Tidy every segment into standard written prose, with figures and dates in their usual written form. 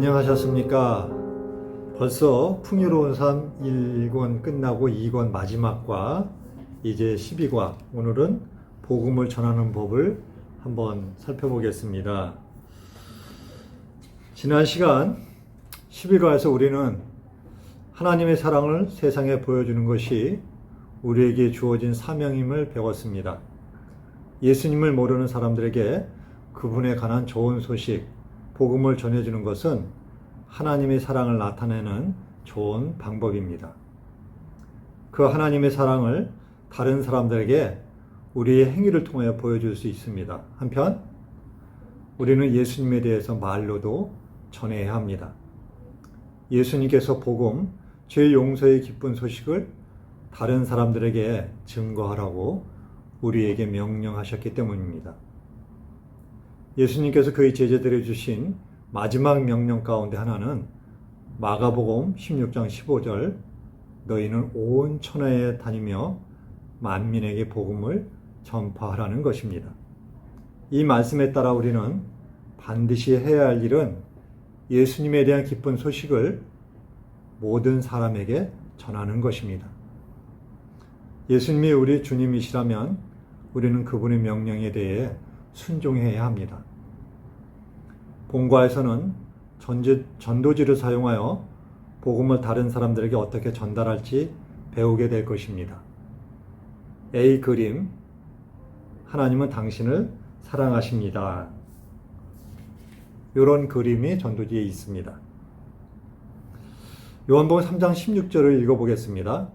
안녕하셨습니까? 벌써 풍요로운 삶 1권 끝나고 2권 마지막과 이제 12과 오늘은 복음을 전하는 법을 한번 살펴보겠습니다. 지난 시간 11과에서 우리는 하나님의 사랑을 세상에 보여주는 것이 우리에게 주어진 사명임을 배웠습니다. 예수님을 모르는 사람들에게 그분에 관한 좋은 소식, 복음을 전해주는 것은 하나님의 사랑을 나타내는 좋은 방법입니다. 그 하나님의 사랑을 다른 사람들에게 우리의 행위를 통해 보여줄 수 있습니다. 한편 우리는 예수님에 대해서 말로도 전해야 합니다. 예수님께서 복음, 죄 용서의 기쁜 소식을 다른 사람들에게 증거하라고 우리에게 명령하셨기 때문입니다. 예수님께서 그의 제자들에게 주신 마지막 명령 가운데 하나는 마가복음 16장 15절 너희는 온 천하에 다니며 만민에게 복음을 전파하라는 것입니다. 이 말씀에 따라 우리는 반드시 해야 할 일은 예수님에 대한 기쁜 소식을 모든 사람에게 전하는 것입니다. 예수님이 우리 주님이시라면 우리는 그분의 명령에 대해 순종해야 합니다. 본과에서는 전도지를 사용하여 복음을 다른 사람들에게 어떻게 전달할지 배우게 될 것입니다. A 그림, 하나님은 당신을 사랑하십니다. 이런 그림이 전도지에 있습니다. 요한복음 3장 16절을 읽어보겠습니다.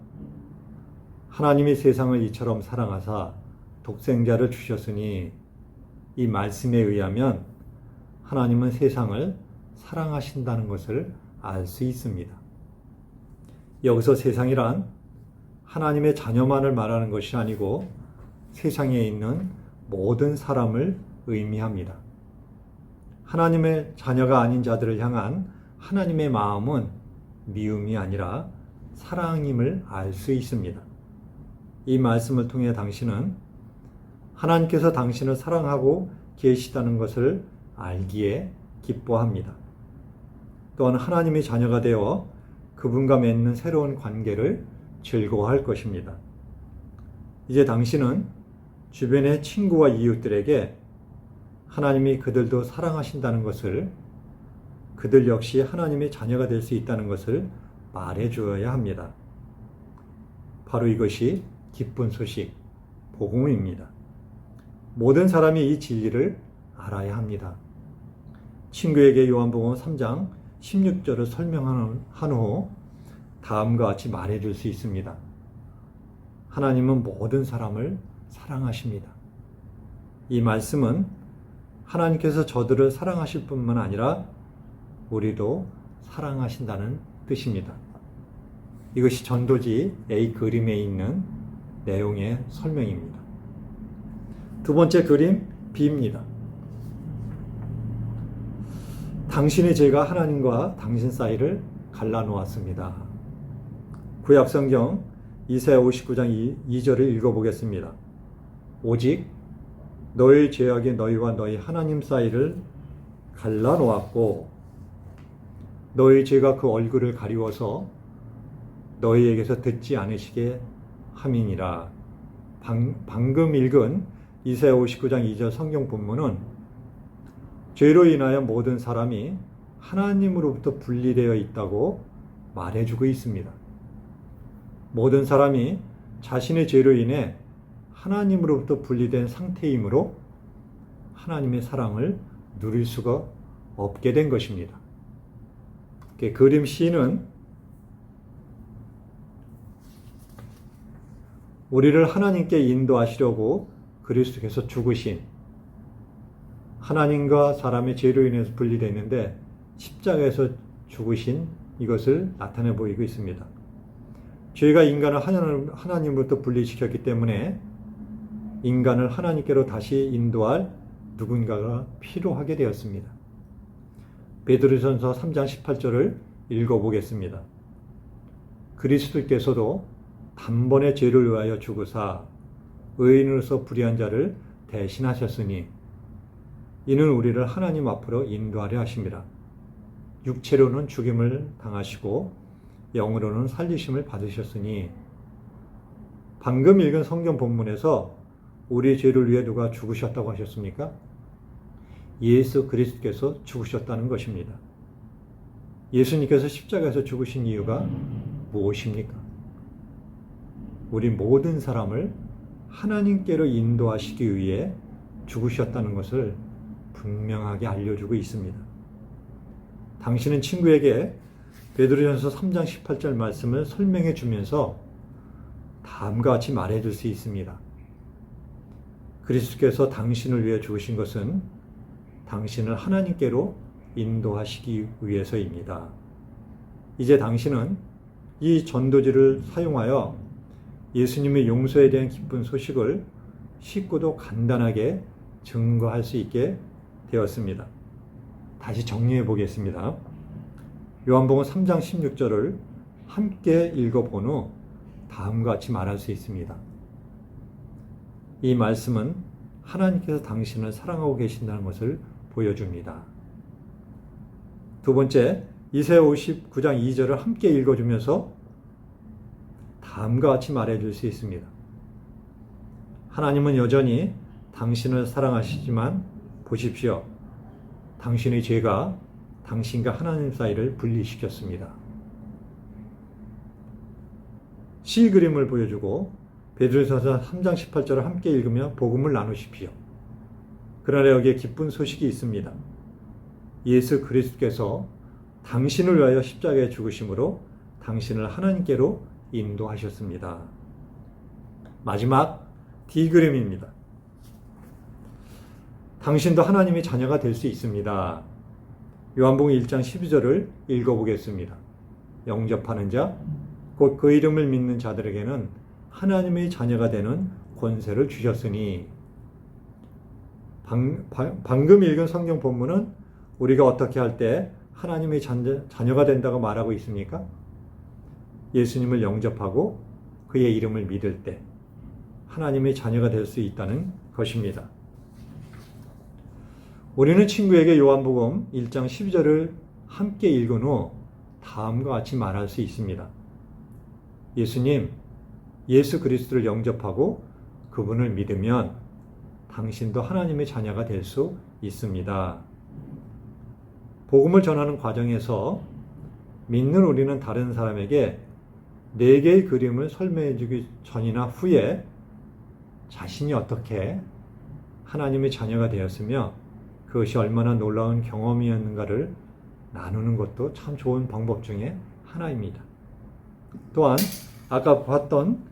하나님이 세상을 이처럼 사랑하사 독생자를 주셨으니 이 말씀에 의하면 하나님은 세상을 사랑하신다는 것을 알 수 있습니다. 여기서 세상이란 하나님의 자녀만을 말하는 것이 아니고 세상에 있는 모든 사람을 의미합니다. 하나님의 자녀가 아닌 자들을 향한 하나님의 마음은 미움이 아니라 사랑임을 알 수 있습니다. 이 말씀을 통해 당신은 하나님께서 당신을 사랑하고 계시다는 것을 알기에 기뻐합니다. 또한 하나님의 자녀가 되어 그분과 맺는 새로운 관계를 즐거워할 것입니다. 이제 당신은 주변의 친구와 이웃들에게 하나님이 그들도 사랑하신다는 것을, 그들 역시 하나님의 자녀가 될 수 있다는 것을 말해 주어야 합니다. 바로 이것이 기쁜 소식, 복음입니다. 모든 사람이 이 진리를 알아야 합니다. 친구에게 요한복음 3장 16절을 설명한 후 다음과 같이 말해줄 수 있습니다. 하나님은 모든 사람을 사랑하십니다. 이 말씀은 하나님께서 저들을 사랑하실 뿐만 아니라 우리도 사랑하신다는 뜻입니다. 이것이 전도지 A 그림에 있는 내용의 설명입니다. 두 번째 그림 B입니다. 당신의 죄가 하나님과 당신 사이를 갈라놓았습니다. 구약성경 이사야 59장 2절을 읽어보겠습니다. 오직 너의 죄악이 너희와 너희 하나님 사이를 갈라놓았고 너의 죄가 그 얼굴을 가리워서 너희에게서 듣지 않으시게 함이니라. 방금 읽은 이사야 59장 2절 성경 본문은 죄로 인하여 모든 사람이 하나님으로부터 분리되어 있다고 말해주고 있습니다. 모든 사람이 자신의 죄로 인해 하나님으로부터 분리된 상태이므로 하나님의 사랑을 누릴 수가 없게 된 것입니다. 그림 C는 우리를 하나님께 인도하시려고 그리스도께서 죽으신, 하나님과 사람의 죄로 인해서 분리되어 있는데 십자가에서 죽으신 이것을 나타내 보이고 있습니다. 죄가 인간을 하나님으로부터 분리시켰기 때문에 인간을 하나님께로 다시 인도할 누군가가 필요하게 되었습니다. 베드로전서 3장 18절을 읽어보겠습니다. 그리스도께서도 단번에 죄를 위하여 죽으사 의인으로서 불의한 자를 대신하셨으니 이는 우리를 하나님 앞으로 인도하려 하십니다. 육체로는 죽임을 당하시고 영으로는 살리심을 받으셨으니 방금 읽은 성경 본문에서 우리 죄를 위해 누가 죽으셨다고 하셨습니까? 예수 그리스도께서 죽으셨다는 것입니다. 예수님께서 십자가에서 죽으신 이유가 무엇입니까? 우리 모든 사람을 하나님께로 인도하시기 위해 죽으셨다는 것을 분명하게 알려주고 있습니다. 당신은 친구에게 베드로전서 3장 18절 말씀을 설명해 주면서 다음과 같이 말해줄 수 있습니다. 그리스도께서 당신을 위해 죽으신 것은 당신을 하나님께로 인도하시기 위해서입니다. 이제 당신은 이 전도지를 사용하여 예수님의 용서에 대한 기쁜 소식을 쉽고도 간단하게 증거할 수 있게 되었습니다. 다시 정리해 보겠습니다. 요한복음 3장 16절을 함께 읽어본 후 다음과 같이 말할 수 있습니다. 이 말씀은 하나님께서 당신을 사랑하고 계신다는 것을 보여줍니다. 두 번째, 이사야 59장 2절을 함께 읽어주면서 다음과 같이 말해줄 수 있습니다. 하나님은 여전히 당신을 사랑하시지만 보십시오. 당신의 죄가 당신과 하나님 사이를 분리시켰습니다. 시 그림을 보여주고 베드로전서 3장 18절을 함께 읽으며 복음을 나누십시오. 그러나 여기에 기쁜 소식이 있습니다. 예수 그리스도께서 당신을 위하여 십자가에 죽으심으로 당신을 하나님께로 인도하셨습니다. 마지막 D 그림입니다. 당신도 하나님의 자녀가 될 수 있습니다. 요한복음 1장 12절을 읽어보겠습니다. 영접하는 자, 곧 그 이름을 믿는 자들에게는 하나님의 자녀가 되는 권세를 주셨으니, 방금 읽은 성경 본문은 우리가 어떻게 할 때 하나님의 자녀가 된다고 말하고 있습니까? 예수님을 영접하고 그의 이름을 믿을 때 하나님의 자녀가 될 수 있다는 것입니다. 우리는 친구에게 요한복음 1장 12절을 함께 읽은 후 다음과 같이 말할 수 있습니다. 예수님, 예수 그리스도를 영접하고 그분을 믿으면 당신도 하나님의 자녀가 될 수 있습니다. 복음을 전하는 과정에서 믿는 우리는 다른 사람에게 4개의 그림을 설명해 주기 전이나 후에 자신이 어떻게 하나님의 자녀가 되었으며 그것이 얼마나 놀라운 경험이었는가를 나누는 것도 참 좋은 방법 중에 하나입니다. 또한 아까 봤던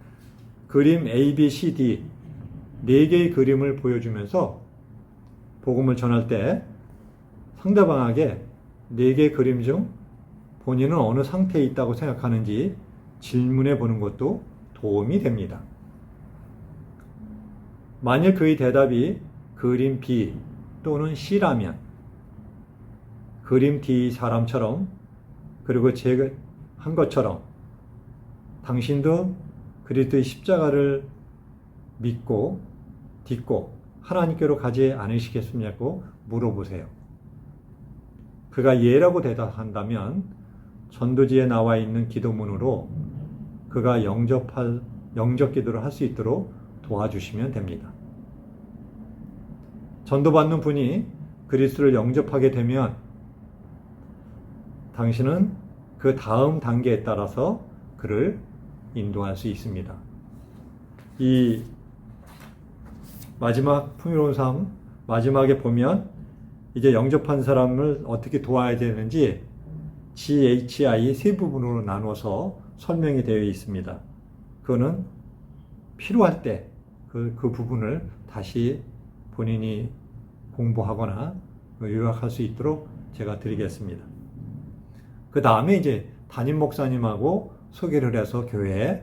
그림 A, B, C, D 4개의 그림을 보여주면서 복음을 전할 때 상대방에게 4개의 그림 중 본인은 어느 상태에 있다고 생각하는지 질문해 보는 것도 도움이 됩니다. 만일 그의 대답이 그림 B 또는 C라면 그림 D 사람처럼, 그리고 제가 한 것처럼 당신도 그리스도의 십자가를 믿고 딛고 하나님께로 가지 않으시겠습니까? 물어보세요. 그가 예라고 대답한다면 전도지에 나와 있는 기도문으로 그가 영접 기도를 할 수 있도록 도와주시면 됩니다. 전도받는 분이 그리스도를 영접하게 되면 당신은 그 다음 단계에 따라서 그를 인도할 수 있습니다. 이 마지막 풍요로운 삶 마지막에 보면 이제 영접한 사람을 어떻게 도와야 되는지 GHI 세 부분으로 나눠서 설명이 되어 있습니다. 그거는 필요할 때 그 부분을 다시 본인이 공부하거나 요약할 수 있도록 제가 드리겠습니다. 그 다음에 이제 담임 목사님하고 소개를 해서 교회에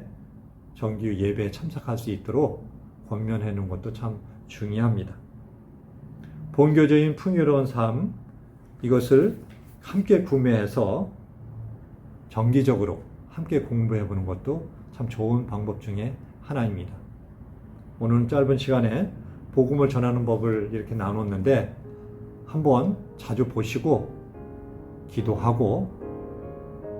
정규 예배에 참석할 수 있도록 권면해 놓은 것도 참 중요합니다. 본교적인 풍요로운 삶, 이것을 함께 구매해서 정기적으로 함께 공부해 보는 것도 참 좋은 방법 중에 하나입니다. 오늘 짧은 시간에 복음을 전하는 법을 이렇게 나눴는데 한번 자주 보시고 기도하고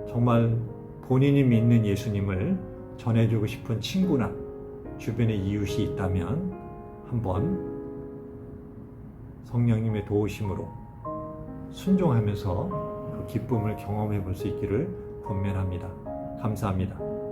정말 본인이 믿는 예수님을 전해주고 싶은 친구나 주변의 이웃이 있다면 한번 성령님의 도우심으로 순종하면서 그 기쁨을 경험해 볼 수 있기를 권면합니다. 감사합니다.